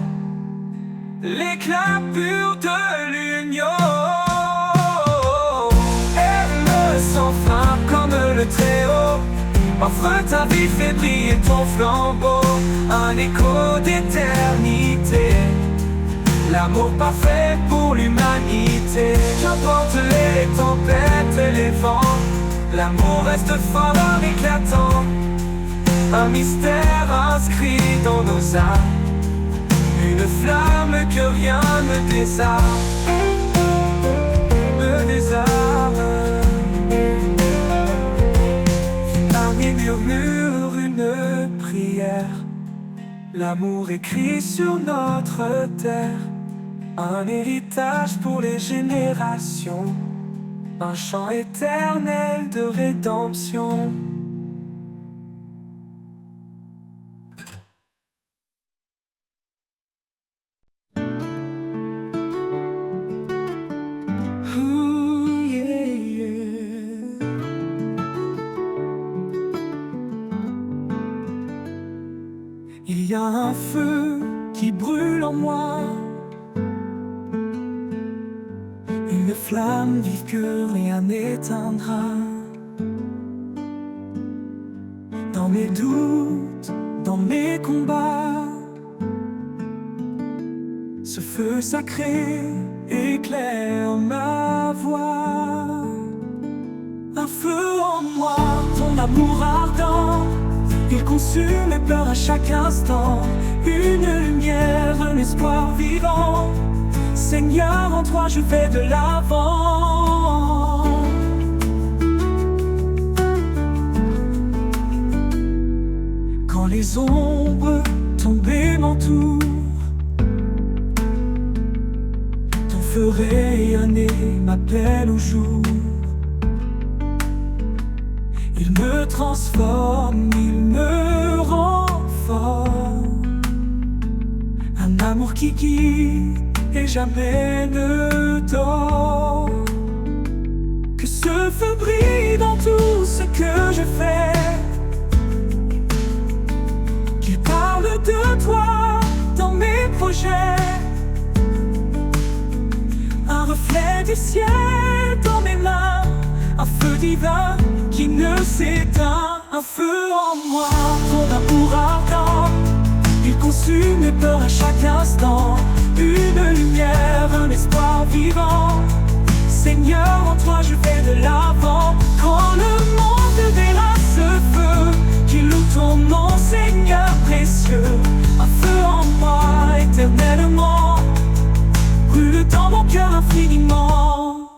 l'éclat pur de l'union. Aime sans fin comme le Très-Haut, offre ta vie, fais briller ton flambeau, un écho d'éternité, l'amour parfait pour l'humanité. Qu'importe les tempêtes et les vents, l'amour reste fort éclatant, un mystère inscrit dans nos âmes, une flamme que rien ne désarme, me désarme. Parmi murmure une prière, l'amour écrit sur notre terre, un héritage pour les générations, un chant éternel de rédemption. Il y a un feu qui brûle en moi, une flamme vive que rien n'éteindra. Dans mes doutes, dans mes combats, ce feu sacré éclaire ma voie. Un feu en moi, ton amour ardent, il consume mes peurs à chaque instant. Une lumière, un espoir vivant, Seigneur, en toi je vais de l'avant. Quand les ombres tombées m'entourent, ton feu rayonné m'appelle au jour. Il me transforme, il me rend fort, un amour qui guide et jamais ne dort. Que ce feu brille dans tout ce que je fais, qu'il parle de toi dans mes projets, un reflet du ciel dans mes mains, un feu divin qui ne s'éteint. Un feu en moi, ton amour ardent, il consume mes peurs à chaque instant. Une lumière, un espoir vivant, Seigneur, en toi je vais de l'avant. Quand le monde verra ce feu qui loue ton nom, Seigneur précieux, un feu en moi éternellement, brûle dans mon cœur infiniment.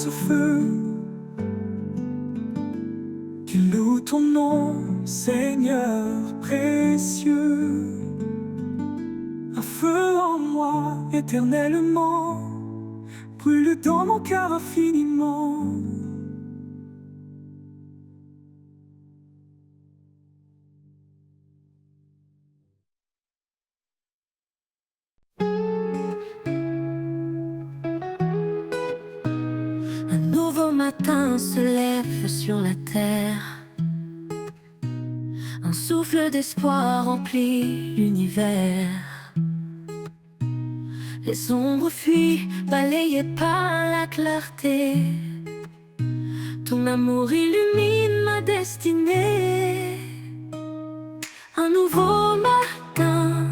ce feu. Tu loues ton nom, Seigneur précieux. Un feu en moi éternellement brûle dans mon cœur infiniment. Un nouveau matin se lève sur la terre. Un souffle d'espoir remplit l'univers. Les ombres fuient, balayées par la clarté. Ton amour illumine ma destinée. Un nouveau matin,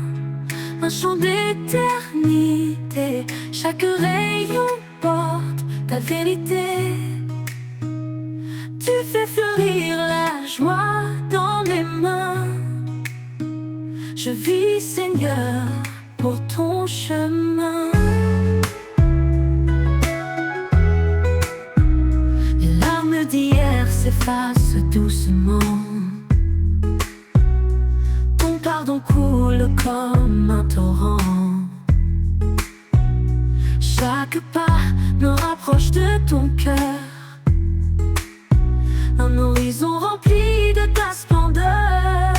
un chant d'éternité. Chaque rayon porte ta vérité. Tu fais fleurir la joie dans mes mains. Je vis, Seigneur, pour ton chemin. Les larmes d'hier s'effacent doucement. Ton pardon coule comme un torrent. Chaque pas me rapproche de ton cœur. Un horizon rempli de ta splendeur.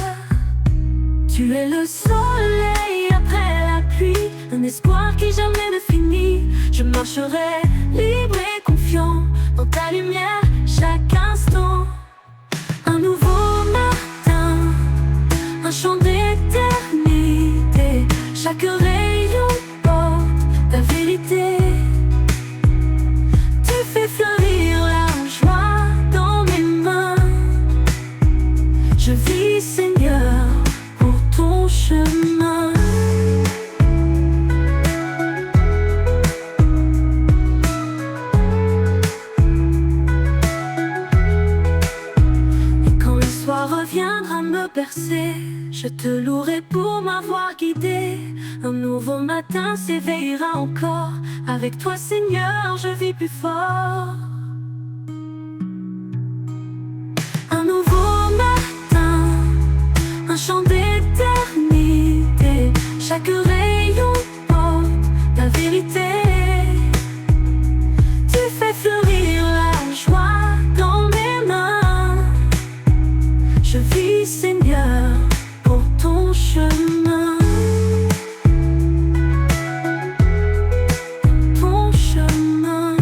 Tu es le soleil après la pluie, un espoir qui jamais ne finit. Je marcherai libre et confiant dans ta lumière chaque instant. Un nouveau matin, un chant d'éternité. Chaque rayon porte ta vérité. Tu fais fleurir la joie dans mes mains. Je vis, Seigneur, pour ton chemin. Et quand le soir reviendra me bercer, je te louerai pour m'avoir guidé. Un nouveau matin s'éveillera encore. Avec toi, Seigneur, je vis plus fort. Un nouveau matin, un chant d'éternité. Chaque rayon porte ta vérité. Tu fais fleurir la joie dans mes mains. Je vis, Seigneur, pour ton chemin. Ton chemin.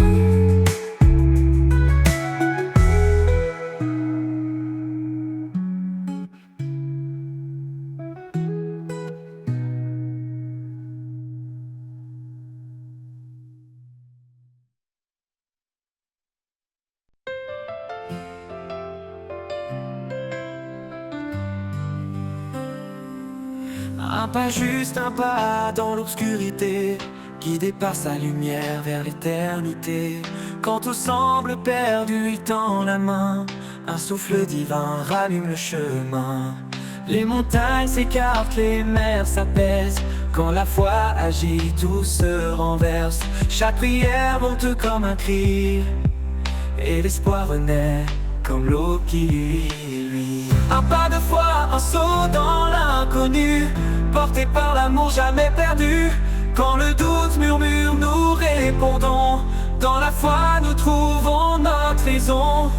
Un pas juste, un pas dans l'obscurité, guidé par sa lumière vers l'éternité. Quand tout semble perdu, il tend la main. Un souffle divin rallume le chemin. Les montagnes s'écartent, les mers s'apaisent. Quand la foi agit, tout se renverse. Chaque prière monte comme un cri, et l'espoir renaît comme l'eau qui luit. Un pas de foi, un saut dans l'inconnu, porté par l'amour jamais perdu. Quand le doute murmure, nous répondons. Dans la foi, nous trouvons notre raison.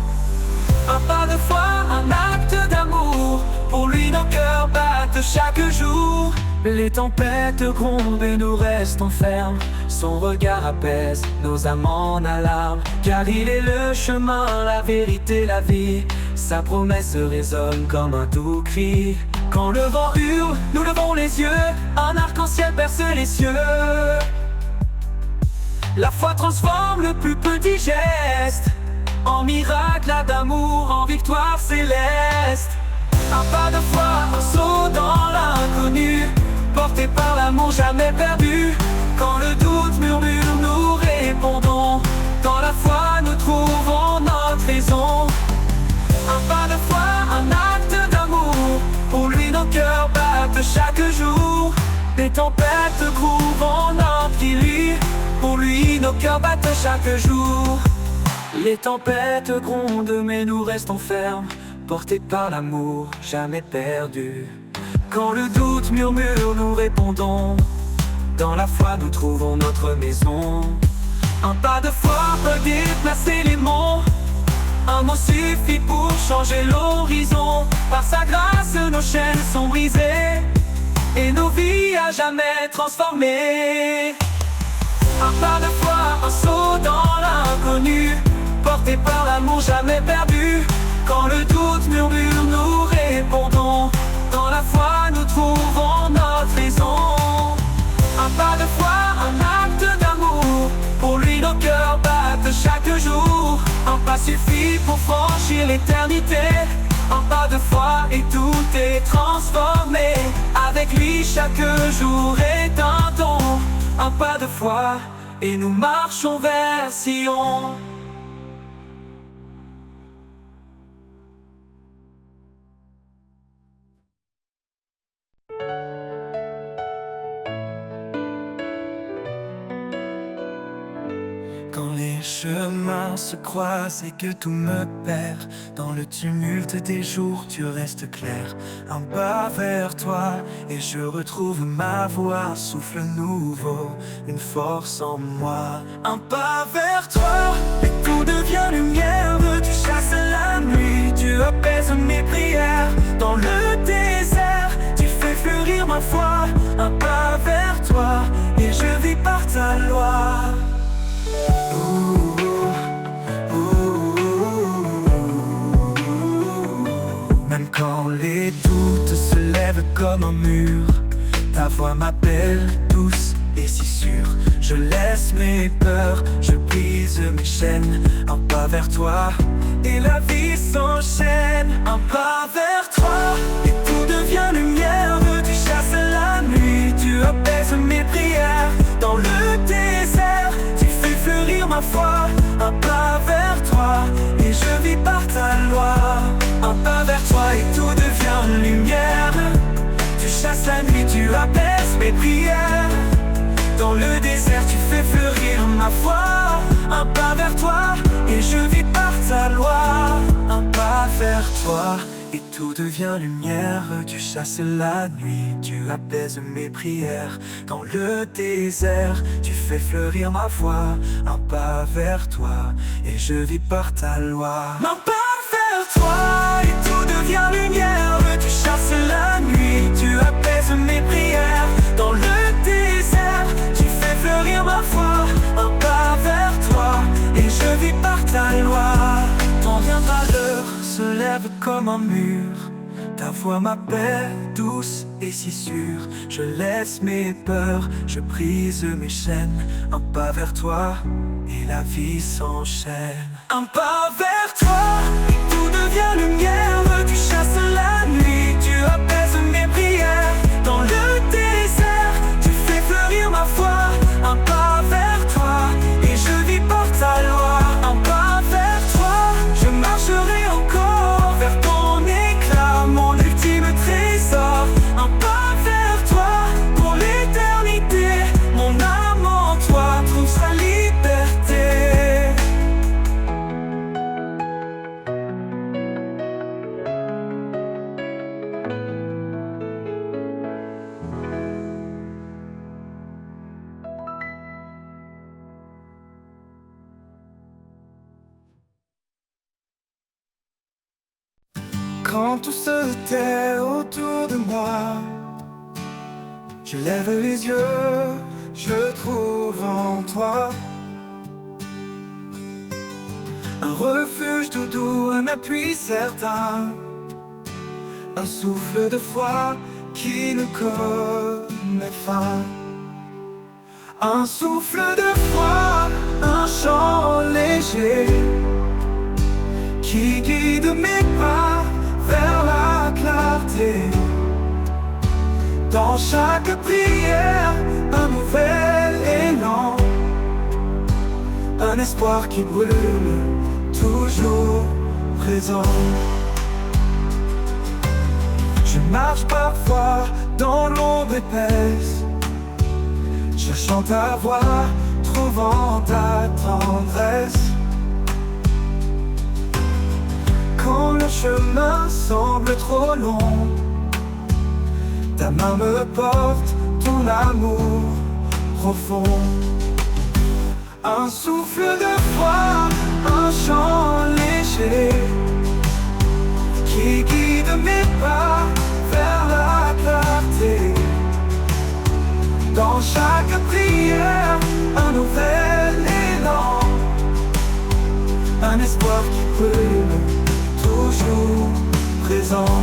Un pas de foi, un acte d'amour. Pour lui, nos cœurs battent chaque jour. Les tempêtes grondent et nous restons fermes. Son regard apaise nos âmes en alarme. Car il est le chemin, la vérité, la vie. Sa promesse résonne comme un doux cri. Quand le vent hurle, nous levons les yeux. Un arc-en-ciel berce les cieux. La foi transforme le plus petit geste en miracle d'amour, en victoire céleste. Un pas de foi, un saut dans l'inconnu, porté par l'amour jamais perdu. Quand le doute murmure, nous répondons. Dans la foi, nous trouvons notre raison. Un pas de foi, un acte d'amour. Pour lui, nos cœurs battent chaque jour. Des tempêtes grouvent notre qui lui. Pour lui, nos cœurs battent chaque jour. Les tempêtes grondent mais nous restons fermes, portés par l'amour, jamais perdus. Quand le doute murmure, nous répondons, dans la foi nous trouvons notre maison. Un pas de foi peut déplacer les monts, un mot suffit pour changer l'horizon. Par sa grâce nos chaînes sont brisées et nos vies à jamais transformées. Un pas de foi, un saut dans l'inconnu, porté par l'amour jamais perdu. Quand le doute murmure, nous répondons, dans la foi nous trouvons notre raison. Un pas de foi, un acte d'amour, pour lui nos cœurs battent chaque jour. Un pas suffit pour franchir l'éternité, un pas de foi et tout est transformé. Avec lui chaque jour est un don. Un pas de foi et nous marchons vers Sion. Quand les chemins se croisent et que tout me perd, dans le tumulte des jours tu restes clair. Un pas vers toi et je retrouve ma voix, un souffle nouveau, une force en moi. Un pas vers toi et tout devient lumière. Tu chasses la nuit, tu apaises mes prières. Dans le désert, tu fais fleurir ma foi. Un pas vers toi et je vis par ta loi. Même quand les doutes se lèvent comme un mur, ta voix m'appelle douce et si sûre. Je laisse mes peurs, je brise mes chaînes. Un pas vers toi et la vie s'enchaîne. Un pas vers toi et tout devient lumière. Tu chasses la nuit, tu apaises mes prières. Dans le désert, tu fais fleurir ma foi. Un pas vers toi et je vis par ta loi. Un pas vers toi et tout devient lumière. Tu chasses la nuit, tu apaises mes prières. Dans le désert, tu fais fleurir ma foi. Un pas vers toi et je vis par ta loi. Un pas vers toi et tout devient lumière. Tu chasses la nuit, tu apaises mes prières. Dans le désert, tu fais fleurir ma foi. Un pas vers toi et je vis par ta loi. Un pas vers toi et tout devient lumière. Tu chasses la nuit, tu apaises mes prières. Dans le désert, tu fais fleurir ma foi. Un pas vers toi et je vis par ta loi. Ton viendra l'heure se lève comme un mur. Ta voix m'appelle douce et si sûre. Je laisse mes peurs, je brise mes chaînes. Un pas vers toi et la vie s'enchaîne. Un pas vers toi et tout devient lumière. Tu chasses la nuit, tu apaises mes prières. Dans le désert, tu fais fleurir ma foi. Un pas vers toi et je vis par ta loi. Un pas vers toi, je marcherai encore vers ton éclat, mon ultime trésor. Un pas vers toi pour l'éternité. Mon âme en toi trouve sa liberté. Quand tout se tait autour de moi, je lève les yeux, je trouve en toi un refuge doudou, un appui certain, un souffle de foi qui ne connaît fin. Un souffle de foi, un chant léger qui guide mes pas vers la clarté. Dans chaque prière, un nouvel élan, un espoir qui brûle, toujours présent. Je marche parfois dans l'ombre épaisse, cherchant ta voix, trouvant ta tendresse. Quand le chemin semble trop long, ta main me porte, ton amour profond. Un souffle de foi, un chant léger qui guide mes pas vers la clarté. Dans chaque prière, un nouvel élan, un espoir qui brûle, toujours présent.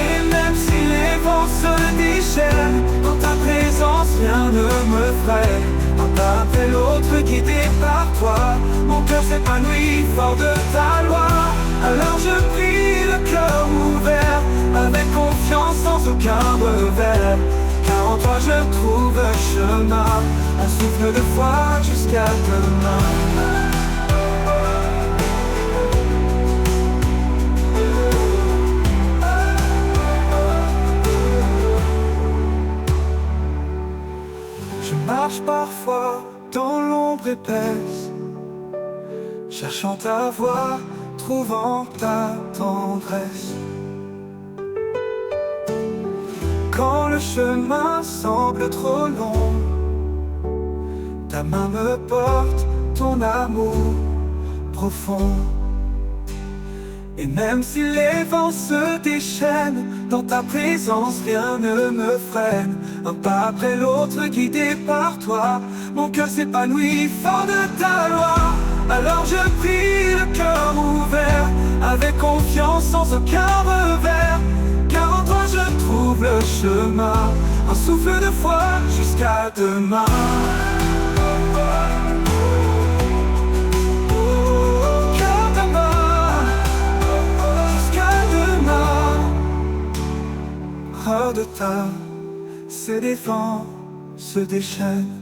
Et même si les vents se déchaînent, dans ta présence rien ne me freine. Un pas après l'autre guidé par toi, mon cœur s'épanouit fort de ta loi. Alors je prie le cœur ouvert, avec confiance sans aucun revers. Car en toi je trouve un chemin, un souffle de foi jusqu'à demain. Je marche parfois dans l'ombre épaisse, cherchant ta voix, trouvant ta tendresse. Quand le chemin semble trop long, ta main me porte, ton amour profond. Et même si les vents se déchaînent, dans ta présence rien ne me freine. Un pas après l'autre guidé par toi, mon cœur s'épanouit fort de ta loi. Alors je prie le cœur ouvert, avec confiance sans aucun revers. Car en toi je trouve le chemin, un souffle de foi jusqu'à demain. Hors de ta, ces défenses se déchaînent.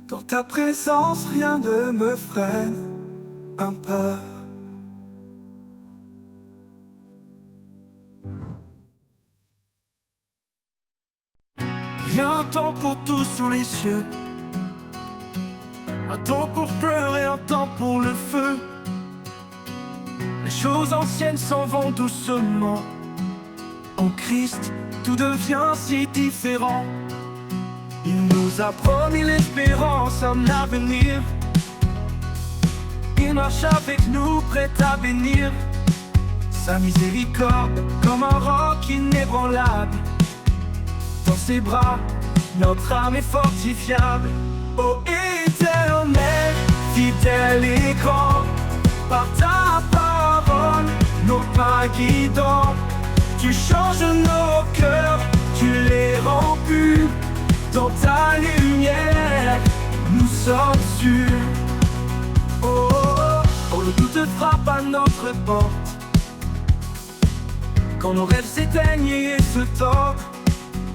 Dans ta présence, rien ne me freine un pas. Il y a un temps pour tout sous les cieux, un temps pour pleurer, un temps pour le feu. Les choses anciennes s'en vont doucement. En Christ, tout devient si différent. Il nous a promis l'espérance, un avenir. Il marche avec nous, prêt à bénir. Sa miséricorde, comme un roc inébranlable. Dans ses bras, notre âme est fortifiable. Ô Éternel, fidèle et grand, par ta parole, nos pas guidants. Tu changes nos cœurs, tu les rends purs. Dans ta lumière, nous sommes sûrs. Oh, oh, oh, quand le doute frappe à notre porte, quand nos rêves s'éteignent et se tordent,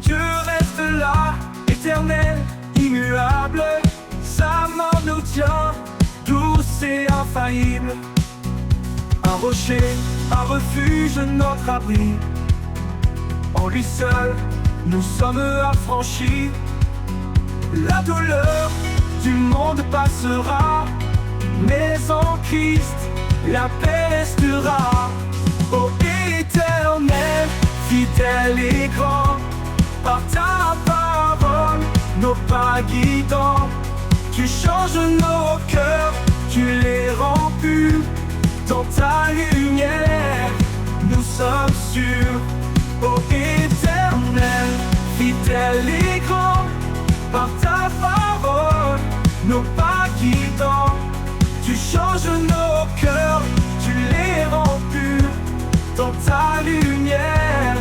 Dieu reste là, éternel, immuable. Sa main nous tient, douce et infaillible. Un rocher, un refuge, notre abri. En lui seul, nous sommes affranchis. La douleur du monde passera, mais en Christ, la paix restera. Ô Éternel, fidèle et grand, par ta parole, nos pas guidants. Tu changes nos cœurs, tu les rends purs. Dans ta lumière, nous sommes sûrs. Ô Éternel, fidèle et grand, par ta parole, nos pas guidants. Tu changes nos cœurs, tu les rends purs. Dans ta lumière,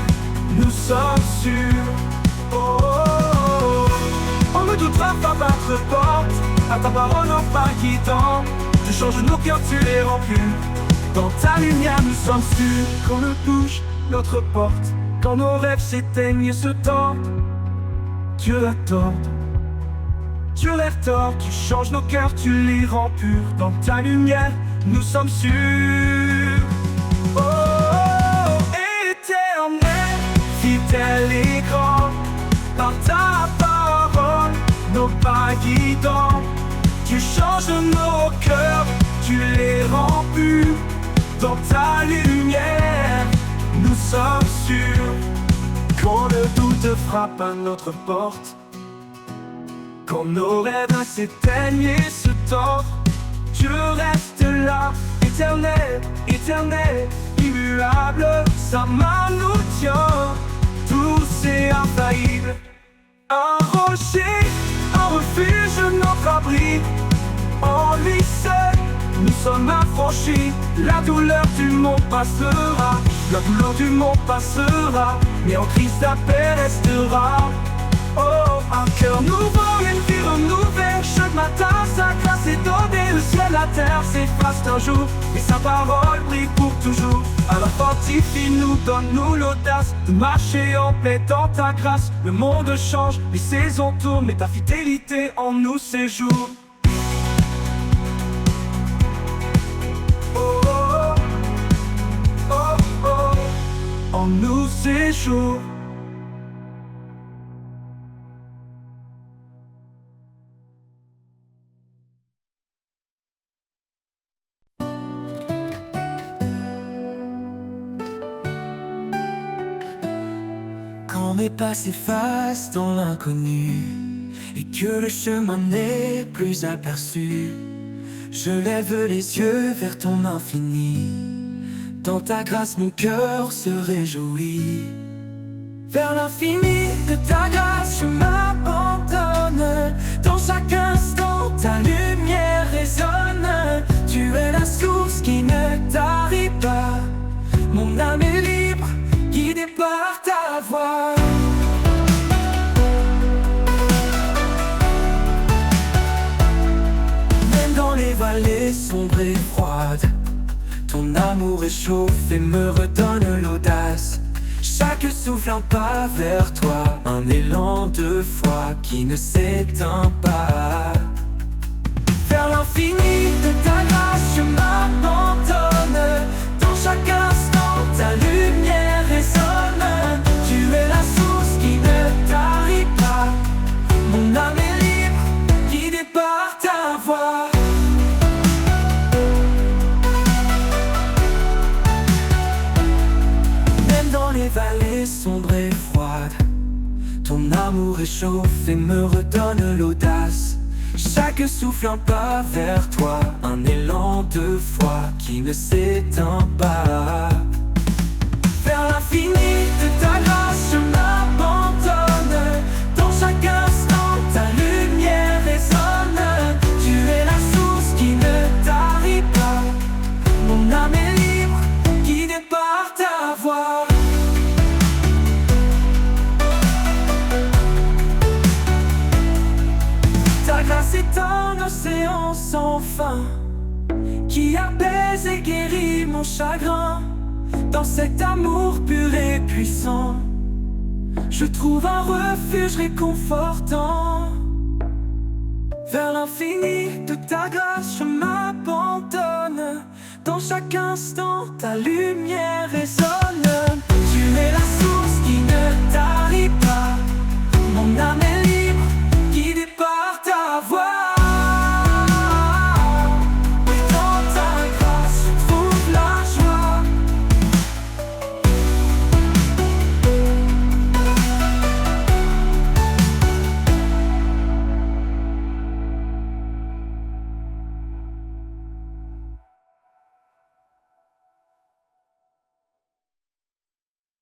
nous sommes sûrs. Oh, oh, oh. On ne doutera pas battre porte, à ta parole, nos pas guidants. Tu changes nos cœurs, tu les rends purs. Dans ta lumière, nous sommes sûrs. Qu'on ne touche notre porte, quand nos rêves s'éteignent et se tordent, Dieu la tord, Dieu les tord. Tu changes nos cœurs, tu les rends purs. Dans ta lumière, nous sommes sûrs. Oh, oh, oh, Éternel, fidèle et grand, par ta parole, nos pas guidants. Tu changes nos cœurs, tu rend purs. Dans ta lumière, nous sommes sûrs. Quand le doute frappe à notre porte, quand nos rêves s'éteignent et se tordent, je reste là, éternel, éternel, immuable. Sa main nous tient, tout c'est infaillible. Un rocher, un refuge, notre abri. En lui seul, nous sommes affranchis. La douleur du monde passera, la douleur du monde passera, mais en Christ la paix restera. Oh, un cœur nouveau, une vie renouvelée. Chaque matin, sa grâce est donnée. Le ciel, la terre s'effacent un jour, et sa parole brille pour toujours. Alors fortifie-nous, donne-nous l'audace de marcher en paix dans ta grâce. Le monde change, les saisons tournent, mais ta fidélité en nous séjourne. Oh, oh, oh, oh, oh, en nous séjourne. Quand mes pas s'effacent dans l'inconnu et que le chemin n'est plus aperçu, je lève les yeux vers ton infini. Dans ta grâce mon cœur se réjouit. Vers l'infini de ta grâce je m'abandonne. Dans chaque instant ta lumière résonne. Tu es la source qui ne tarit pas. Mon âme est libre, guidée par ta voix. Même dans les vallées sombres et froides, ton amour réchauffe et me redonne l'audace. Chaque souffle un pas vers toi, un élan de foi qui ne s'éteint pas. Vers l'infini de ta grâce je m'abandonne. Dans chaque instant ta lumière résonne. Tu es la source qui ne tarit pas. Mon âme est libre, guidée par ta voix. Même dans les vallées sombres et froides, ton amour réchauffe et me redonne l'audace. Chaque souffle un pas vers toi, un élan de foi qui ne s'éteint pas. Vers l'infini de ta grâce je m'abandonne. Dans chaque instant ta lumière résonne. Tu es la source qui ne tarit pas. Mon âme est libre, guidée par ta voix. Ta grâce est un océan sans fin qui apaise et guérit mon chagrin. Dans cet amour pur et puissant, je trouve un refuge réconfortant. Vers l'infini de ta grâce je m'abandonne. Dans chaque instant ta lumière résonne.